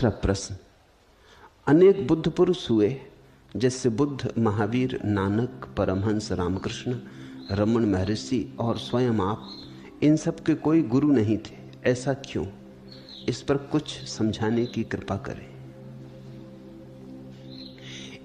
दूसरा प्रश्न, अनेक बुद्ध पुरुष हुए, जैसे बुद्ध, महावीर, नानक, परमहंस, रामकृष्ण, रमन महर्षि और स्वयं आप, इन सब के कोई गुरु नहीं थे, ऐसा क्यों? इस पर कुछ समझाने की कृपा करें।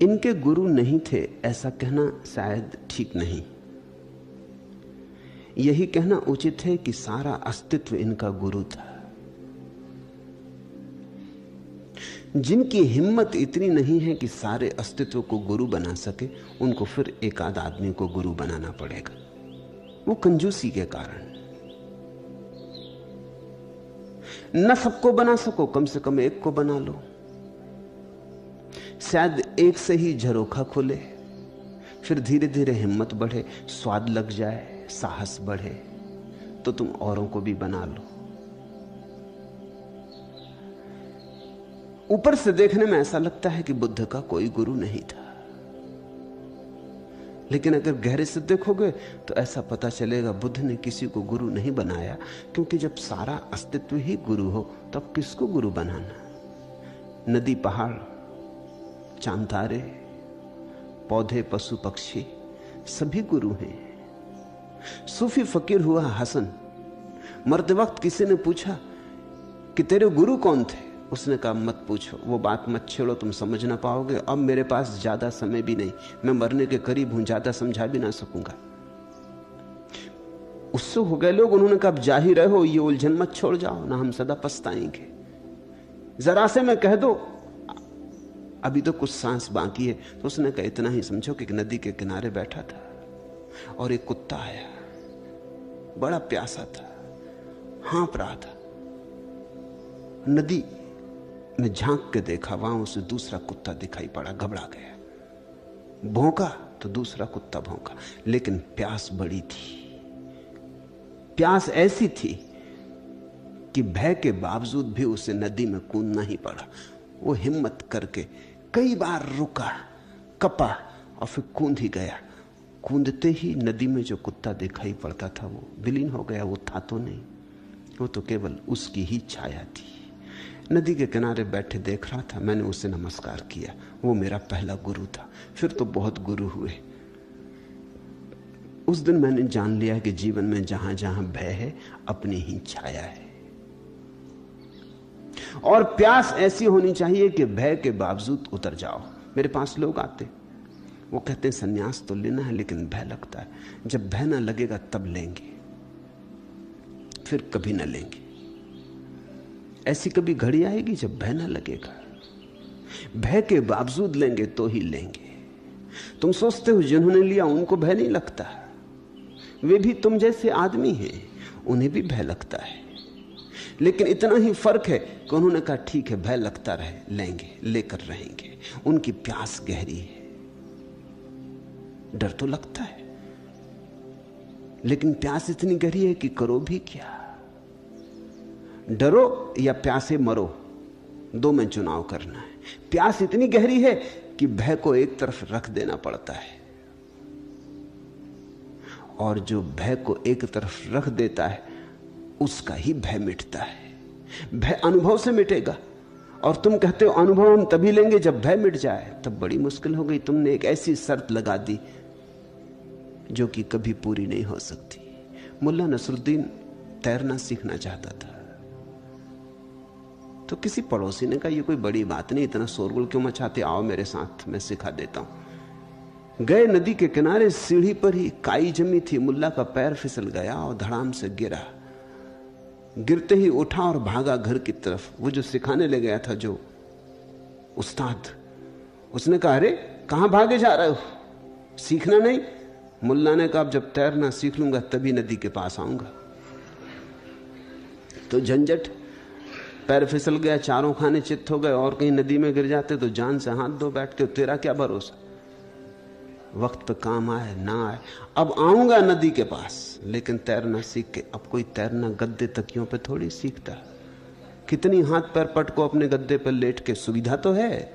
इनके गुरु नहीं थे ऐसा कहना शायद ठीक नहीं। यही कहना उचित है कि सारा अस्तित्व इनका गुरु था। जिनकी हिम्मत इतनी नहीं है कि सारे अस्तित्व को गुरु बना सके, उनको फिर एक आध आदमी को गुरु बनाना पड़ेगा, वो कंजूसी के कारण। न सबको बना सको, कम से कम एक को बना लो। शायद एक से ही झरोखा खुले, फिर धीरे धीरे हिम्मत बढ़े, स्वाद लग जाए, साहस बढ़े, तो तुम औरों को भी बना लो। ऊपर से देखने में ऐसा लगता है कि बुद्ध का कोई गुरु नहीं था, लेकिन अगर गहरे से देखोगे तो ऐसा पता चलेगा बुद्ध ने किसी को गुरु नहीं बनाया, क्योंकि जब सारा अस्तित्व ही गुरु हो तब किसको गुरु बनाना? नदी, पहाड़, चांद, तारे, पौधे, पशु, पक्षी सभी गुरु हैं। सूफी फकीर हुआ हसन, मरते वक्त किसी ने पूछा कि तेरे गुरु कौन थे? उसने कहा मत पूछो, वो बात मत छेड़ो, तुम समझ ना पाओगे। अब मेरे पास ज्यादा समय भी नहीं, मैं मरने के करीब हूं, ज्यादा समझा भी ना सकूंगा। उससे हो गए लोग, उन्होंने कहा जा ही रहे हो, ये उलझन मत छोड़ जाओ ना, हम सदा पछताएंगे। जरा से मैं कह दो अभी तो कुछ सांस बाकी है। तो उसने कहा इतना ही समझो कि नदी के किनारे बैठा था और एक कुत्ता आया, बड़ा प्यासा था, हाँफ रहा था। नदी में झांक के देखा, वहां उसे दूसरा कुत्ता दिखाई पड़ा, घबरा गया, भौंका तो दूसरा कुत्ता भौंका, लेकिन प्यास बड़ी थी। प्यास ऐसी थी कि भय के बावजूद भी उसे नदी में कूदना ही पड़ा। वो हिम्मत करके कई बार रुका, कपा और फिर कूद ही गया। कूदते ही नदी में जो कुत्ता दिखाई पड़ता था वो विलीन हो गया। वो था तो नहीं, वो तो केवल उसकी ही छाया थी। नदी के किनारे बैठे देख रहा था, मैंने उसे नमस्कार किया, वो मेरा पहला गुरु था। फिर तो बहुत गुरु हुए। उस दिन मैंने जान लिया कि जीवन में जहां जहां भय है, अपनी ही छाया है। और प्यास ऐसी होनी चाहिए कि भय के बावजूद उतर जाओ। मेरे पास लोग आते, वो कहते हैं सन्यास तो लेना है लेकिन भय लगता है। जब भय ना लगेगा तब लेंगे, फिर कभी ना लेंगे। ऐसी कभी घड़ी आएगी जब भय ना लगेगा, भय के बावजूद लेंगे तो ही लेंगे। तुम सोचते हो जिन्होंने लिया उनको भय नहीं लगता, वे भी तुम जैसे आदमी हैं, उन्हें भी भय लगता है। लेकिन इतना ही फर्क है कि उन्होंने कहा ठीक है भय लगता रहे, लेंगे, लेकर रहेंगे। उनकी प्यास गहरी है। डर तो लगता है लेकिन प्यास इतनी गहरी है कि करो भी क्या। डरो या प्यासे मरो, दो में चुनाव करना है। प्यास इतनी गहरी है कि भय को एक तरफ रख देना पड़ता है, और जो भय को एक तरफ रख देता है उसका ही भय मिटता है। भय अनुभव से मिटेगा, और तुम कहते हो अनुभव हम तभी लेंगे जब भय मिट जाए। तब बड़ी मुश्किल हो गई। तुमने एक ऐसी शर्त लगा दी जो कि कभी पूरी नहीं हो सकती। मुल्ला नसरुद्दीन तैरना सीखना चाहता था, तो किसी पड़ोसी ने कहा ये कोई बड़ी बात नहीं, इतना शोरगुल क्यों मचाते, आओ मेरे साथ, मैं सिखा देता हूं। गए नदी के किनारे, सीढ़ी पर ही काई जमी थी। मुल्ला का पैर फिसल गया और धड़ाम से गिरा। गिरते ही उठा और भागा घर की तरफ। वो जो सिखाने ले गया था, जो उस्ताद, उसने कहा अरे कहां भागे जा रहे हो, सीखना नहीं? मुल्ला ने कहा जब तैरना सीख लूंगा तभी नदी के पास आऊंगा। तो झंझट, पैर फिसल गया, चारों खाने चित्त हो गए, और कहीं नदी में गिर जाते तो जान से हाथ धो बैठते हो। तेरा क्या भरोसा, वक्त पे काम आए ना आए। अब आऊंगा नदी के पास, लेकिन तैरना सीख के। अब कोई तैरना गद्दे तकियों पे थोड़ी सीखता। कितनी हाथ पैर पटको अपने गद्दे पर लेट के, सुविधा तो है,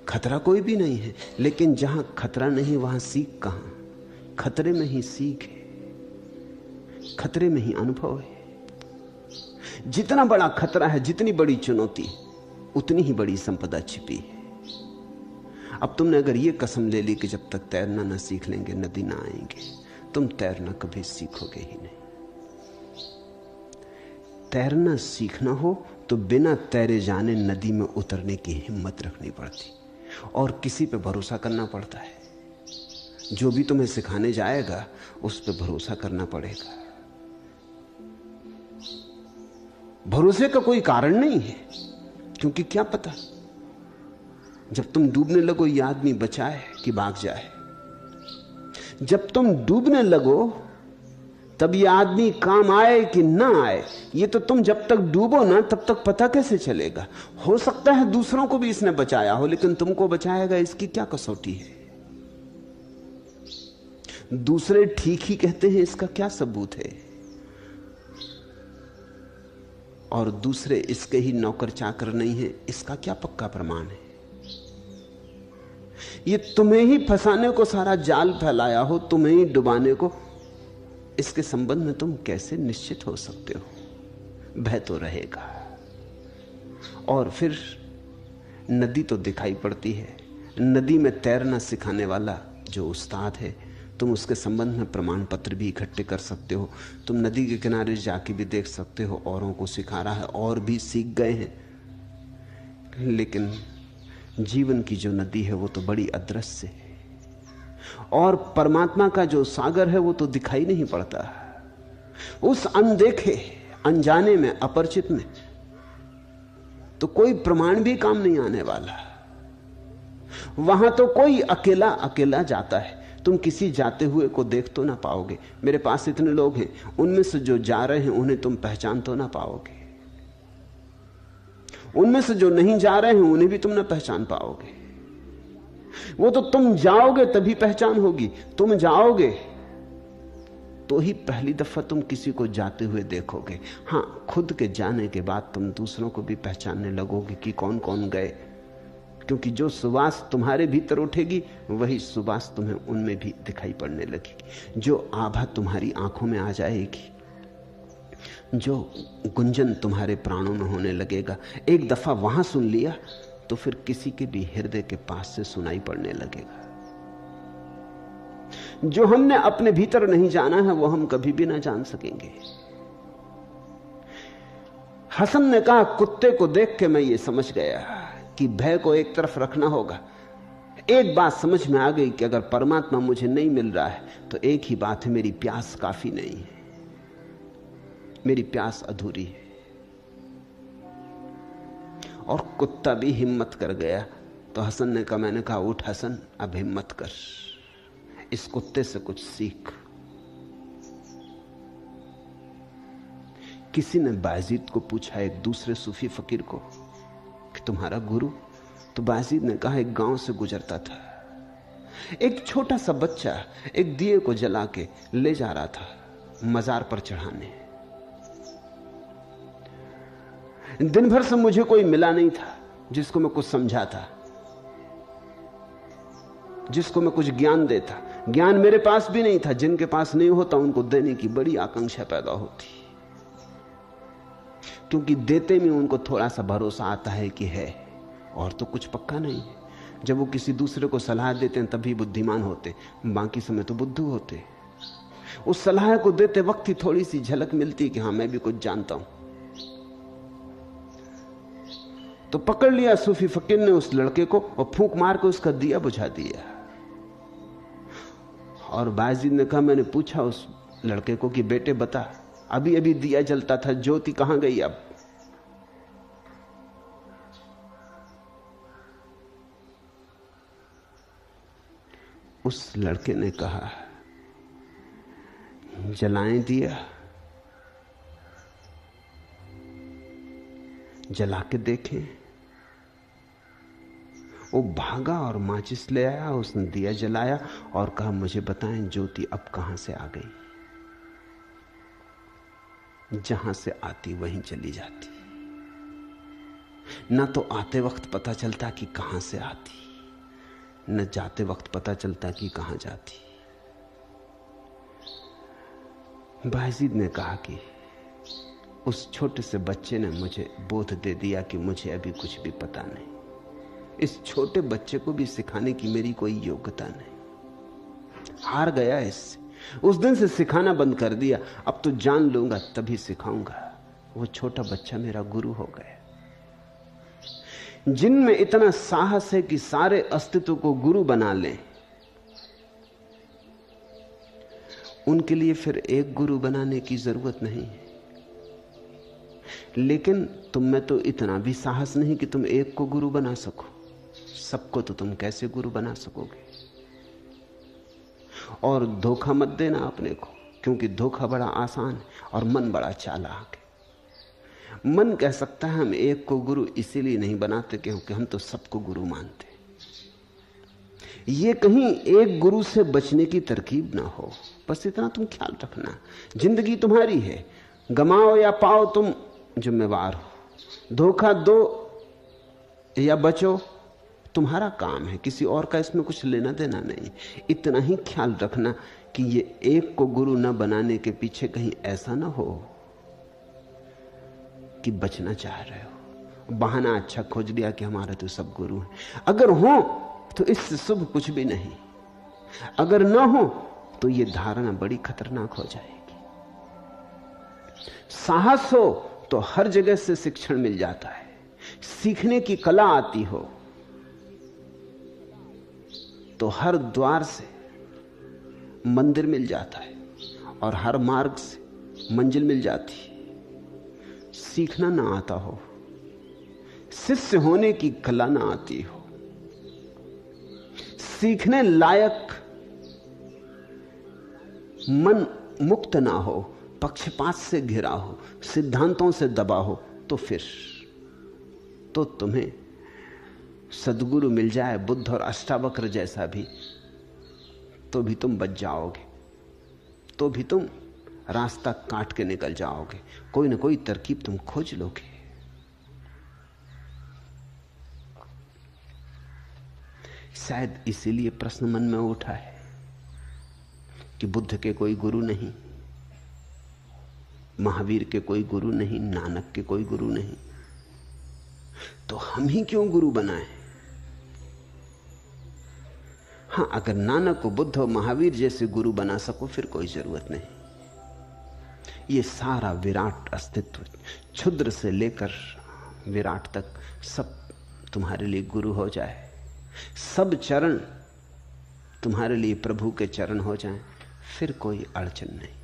खतरा कोई भी नहीं है। लेकिन जहां खतरा नहीं वहां सीख कहां? खतरे में ही सीख है, खतरे में ही अनुभव है। जितना बड़ा खतरा है, जितनी बड़ी चुनौती, उतनी ही बड़ी संपदा छिपी है। अब तुमने अगर यह कसम ले ली कि जब तक तैरना ना सीख लेंगे नदी ना आएंगे, तुम तैरना कभी सीखोगे ही नहीं। तैरना सीखना हो तो बिना तैरे जाने नदी में उतरने की हिम्मत रखनी पड़ती और किसी पे भरोसा करना पड़ता है। जो भी तुम्हें सिखाने जाएगा उस पे भरोसा करना पड़ेगा। भरोसे का कोई कारण नहीं है, क्योंकि क्या पता जब तुम डूबने लगो ये आदमी बचाए कि भाग जाए। जब तुम डूबने लगो तब ये आदमी काम आए कि ना आए, ये तो तुम जब तक डूबो ना तब तक पता कैसे चलेगा। हो सकता है दूसरों को भी इसने बचाया हो, लेकिन तुमको बचाएगा इसकी क्या कसौटी है? दूसरे ठीक ही कहते हैं इसका क्या सबूत है? और दूसरे इसके ही नौकर चाकर नहीं है, इसका क्या पक्का प्रमाण है? ये तुम्हें ही फंसाने को सारा जाल फैलाया हो, तुम्हें ही डुबाने को, इसके संबंध में तुम कैसे निश्चित हो सकते हो? भय तो रहेगा। और फिर नदी तो दिखाई पड़ती है, नदी में तैरना सिखाने वाला जो उस्ताद है, तुम उसके संबंध में प्रमाण पत्र भी इकट्ठे कर सकते हो। तुम नदी के किनारे जाके भी देख सकते हो, औरों को सिखा रहा है और भी सीख गए हैं। लेकिन जीवन की जो नदी है वो तो बड़ी अदृश्य है, और परमात्मा का जो सागर है वो तो दिखाई नहीं पड़ता। उस अनदेखे, अनजाने में, अपरिचित में तो कोई प्रमाण भी काम नहीं आने वाला। वहां तो कोई अकेला अकेला जाता है, तुम किसी जाते हुए को देख तो ना पाओगे। मेरे पास इतने लोग हैं, उनमें से जो जा रहे हैं उन्हें तुम पहचान तो ना पाओगे, उनमें से जो नहीं जा रहे हैं उन्हें भी तुम ना पहचान पाओगे। वो तो तुम जाओगे तभी पहचान होगी। तुम जाओगे तो ही पहली दफा तुम किसी को जाते हुए देखोगे। हां, खुद के जाने के बाद तुम दूसरों को भी पहचानने लगोगे कि कौन कौन गए, क्योंकि जो सुवास तुम्हारे भीतर उठेगी वही सुवास तुम्हें उनमें भी दिखाई पड़ने लगेगी। जो आभा तुम्हारी आंखों में आ जाएगी, जो गुंजन तुम्हारे प्राणों में होने लगेगा, एक दफा वहां सुन लिया तो फिर किसी के भी हृदय के पास से सुनाई पड़ने लगेगा। जो हमने अपने भीतर नहीं जाना है वो हम कभी भी ना जान सकेंगे। हसन ने कहा, कुत्ते को देख के मैं ये समझ गया कि भय को एक तरफ रखना होगा। एक बात समझ में आ गई कि अगर परमात्मा मुझे नहीं मिल रहा है तो एक ही बात है, मेरी प्यास काफी नहीं है, मेरी प्यास अधूरी है। और कुत्ता भी हिम्मत कर गया। तो हसन ने कहा, मैंने कहा, उठ हसन, अब हिम्मत कर, इस कुत्ते से कुछ सीख। किसी ने बायजीद को पूछा, एक दूसरे सूफी फकीर को, कि तुम्हारा गुरु? तो बायजीद ने कहा, एक गांव से गुजरता था, एक छोटा सा बच्चा एक दिए को जला के ले जा रहा था मजार पर चढ़ाने। दिन भर से मुझे कोई मिला नहीं था जिसको मैं कुछ समझाता, जिसको मैं कुछ ज्ञान देता। ज्ञान मेरे पास भी नहीं था, जिनके पास नहीं होता उनको देने की बड़ी आकांक्षा पैदा होती, क्योंकि देते में उनको थोड़ा सा भरोसा आता है कि है, और तो कुछ पक्का नहीं है। जब वो किसी दूसरे को सलाह देते हैं तभी बुद्धिमान होते, बाकी समय तो बुद्धू होते। उस सलाह को देते वक्त ही थोड़ी सी झलक मिलती कि हां, मैं भी कुछ जानता हूं। तो पकड़ लिया सूफी फकीर ने उस लड़के को और फूंक मार के उसका दिया बुझा दिया। और बायजीद ने कहा, मैंने पूछा उस लड़के को कि बेटे बता, अभी अभी दिया जलता था, ज्योति कहां गई अब? उस लड़के ने कहा, जलाएं दिया, जला के देखें। वो भागा और माचिस ले आया, उसने दिया जलाया और कहा, मुझे बताएं ज्योति अब कहां से आ गई? जहां से आती वहीं चली जाती, ना तो आते वक्त पता चलता कि कहां से आती, न जाते वक्त पता चलता कि कहां जाती। बायजीद ने कहा कि उस छोटे से बच्चे ने मुझे बोध दे दिया कि मुझे अभी कुछ भी पता नहीं। इस छोटे बच्चे को भी सिखाने की मेरी कोई योग्यता नहीं। हार गया इससे। उस दिन से सिखाना बंद कर दिया। अब तो जान लूंगा तभी सिखाऊंगा। वो छोटा बच्चा मेरा गुरु हो गया। जिनमें इतना साहस है कि सारे अस्तित्व को गुरु बना लें, उनके लिए फिर एक गुरु बनाने की जरूरत नहीं है। लेकिन तुम में तो इतना भी साहस नहीं कि तुम एक को गुरु बना सको। सबको तो तुम कैसे गुरु बना सकोगे? और धोखा मत देना अपने को, क्योंकि धोखा बड़ा आसान है और मन बड़ा चालाक है। मन कह सकता है हम एक को गुरु इसीलिए नहीं बनाते क्योंकि हम तो सबको गुरु मानते। ये कहीं एक गुरु से बचने की तरकीब ना हो। बस इतना तुम ख्याल रखना, जिंदगी तुम्हारी है, गमाओ या पाओ तुम जिम्मेवार हो। धोखा दो या बचो तुम्हारा काम है, किसी और का इसमें कुछ लेना देना नहीं। इतना ही ख्याल रखना कि ये एक को गुरु न बनाने के पीछे कहीं ऐसा ना हो कि बचना चाह रहे हो, बहाना अच्छा खोज लिया कि हमारे तो सब गुरु हैं। अगर हो तो इससे शुभ कुछ भी नहीं, अगर ना हो तो ये धारणा बड़ी खतरनाक हो जाएगी। साहस हो तो हर जगह से शिक्षण मिल जाता है, सीखने की कला आती हो तो हर द्वार से मंदिर मिल जाता है और हर मार्ग से मंजिल मिल जाती है। सीखना ना आता हो, शिष्य होने की कला ना आती हो, सीखने लायक मन मुक्त ना हो, पक्षपात से घिरा हो, सिद्धांतों से दबा हो, तो फिर तो तुम्हें सद्गुरु मिल जाए, बुद्ध और अष्टावक्र जैसा भी, तो भी तुम बच जाओगे, तो भी तुम रास्ता काट के निकल जाओगे। कोई ना कोई तरकीब तुम खोज लोगे। शायद इसीलिए प्रश्न मन में उठा है कि बुद्ध के कोई गुरु नहीं, महावीर के कोई गुरु नहीं, नानक के कोई गुरु नहीं, तो हम ही क्यों गुरु बनाएं? हां, अगर नानक को बुद्ध और महावीर जैसे गुरु बना सको फिर कोई जरूरत नहीं। ये सारा विराट अस्तित्व, क्षुद्र से लेकर विराट तक, सब तुम्हारे लिए गुरु हो जाए, सब चरण तुम्हारे लिए प्रभु के चरण हो जाएं, फिर कोई अड़चन नहीं।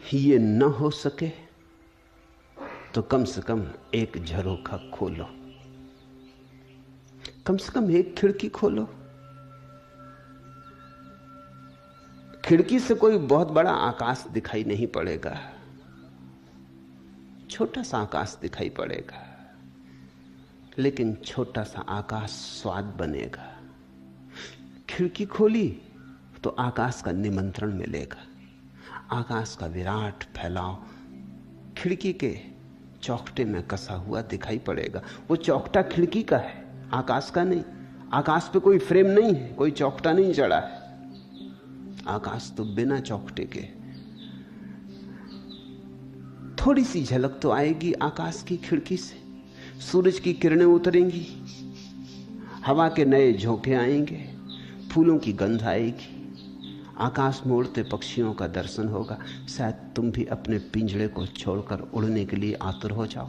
ये न हो सके तो कम से कम एक झरोखा खोलो, कम से कम एक खिड़की खोलो। खिड़की से कोई बहुत बड़ा आकाश दिखाई नहीं पड़ेगा, छोटा सा आकाश दिखाई पड़ेगा, लेकिन छोटा सा आकाश स्वाद बनेगा। खिड़की खोली तो आकाश का निमंत्रण मिलेगा, आकाश का विराट फैलाव खिड़की के चौखटे में कसा हुआ दिखाई पड़ेगा। वो चौखटा खिड़की का है, आकाश का नहीं। आकाश पे कोई फ्रेम नहीं है, कोई चौखटा नहीं चढ़ा है। आकाश तो बिना चौखटे के, थोड़ी सी झलक तो आएगी आकाश की खिड़की से, सूरज की किरणें उतरेंगी, हवा के नए झोंके आएंगे, फूलों की गंध आएगी, आकाश में उड़ते पक्षियों का दर्शन होगा। शायद तुम भी अपने पिंजड़े को छोड़कर उड़ने के लिए आतुर हो जाओ,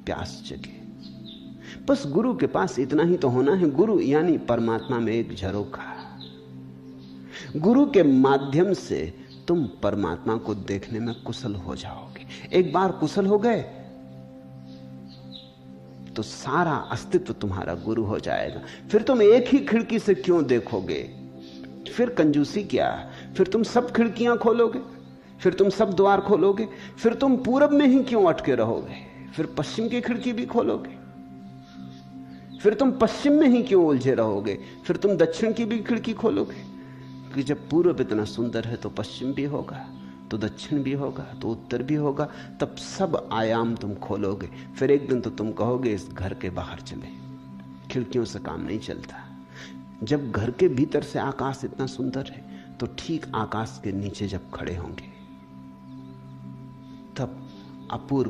प्यास जगे। बस गुरु के पास इतना ही तो होना है। गुरु यानी परमात्मा में एक झरोखा। गुरु के माध्यम से तुम परमात्मा को देखने में कुशल हो जाओगे। एक बार कुशल हो गए तो सारा अस्तित्व तुम्हारा गुरु हो जाएगा। फिर तुम एक ही खिड़की से क्यों देखोगे? फिर कंजूसी क्या? फिर तुम सब खिड़कियां खोलोगे, फिर तुम सब द्वार खोलोगे, फिर तुम पूरब में ही क्यों अटके रहोगे? फिर पश्चिम की खिड़की भी खोलोगे, फिर तुम पश्चिम में ही क्यों उलझे रहोगे? फिर तुम दक्षिण की भी खिड़की खोलोगे कि जब पूरब इतना सुंदर है तो पश्चिम भी होगा, तो दक्षिण भी होगा, तो उत्तर भी होगा। तब सब आयाम तुम खोलोगे। फिर एक दिन तो तुम कहोगे इस घर के बाहर चले, खिड़कियों से काम नहीं चलता। जब घर के भीतर से आकाश इतना सुंदर है, तो ठीक आकाश के नीचे जब खड़े होंगे, तब अपूर्व